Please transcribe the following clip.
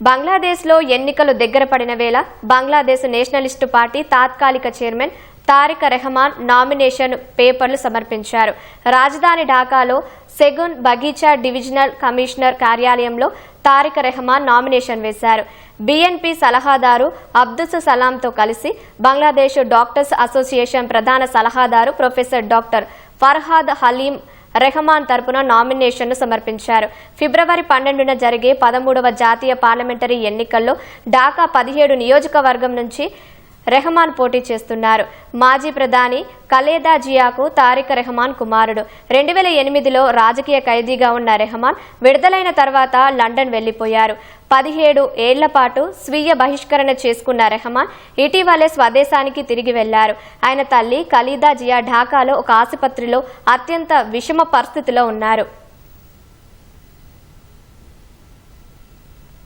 బంగ్లాదేశ్లో ఎన్నికలు దగ్గర పడిన వేళ బంగ్లాదేశ్ నేషనలిస్టు పార్టీ తాత్కాలిక చైర్మన్ తారిక్ రెహమాన్ నామినేషన్ పేపర్లు సమర్పించారు. రాజధాని ఢాకాలో సెగున్ బగీచా డివిజనల్ కమిషనర్ కార్యాలయంలో తారిక్ రెహమాన్ నామినేషన్ వేశారు. బీఎన్పీ సలహాదారు అబ్దుస్ సలాంతో కలిసి బంగ్లాదేశ్ డాక్టర్స్ అసోసియేషన్ ప్రధాన సలహాదారు ప్రొఫెసర్ డాక్టర్ ఫర్హాద్ హలీం రెహమాన్ తరపున నామినేషన్ను సమర్పించారు. ఫిబ్రవరి 12న జరిగే 13వ జాతీయ పార్లమెంటరీ ఎన్నికల్లో ఢాకా 17 నియోజకవర్గం నుంచి రెహమాన్ పోటీ చేస్తున్నారు. మాజీ ప్రధాని ఖలేదా జియాకు తారిక్ రెహమాన్ కుమారుడు. 2008లో రాజకీయ ఖైదీగా ఉన్న రెహమాన్ విడుదలైన తర్వాత లండన్ వెళ్లిపోయారు. 17 ఏళ్ల పాటు స్వీయ బహిష్కరణ చేసుకున్న రెహమాన్ ఇటీవలే స్వదేశానికి తిరిగి వెళ్లారు. ఆయన తల్లి ఖలీదా జియా ఢాకాలో ఒక ఆసుపత్రిలో అత్యంత విషమ పరిస్థితిలో ఉన్నారు.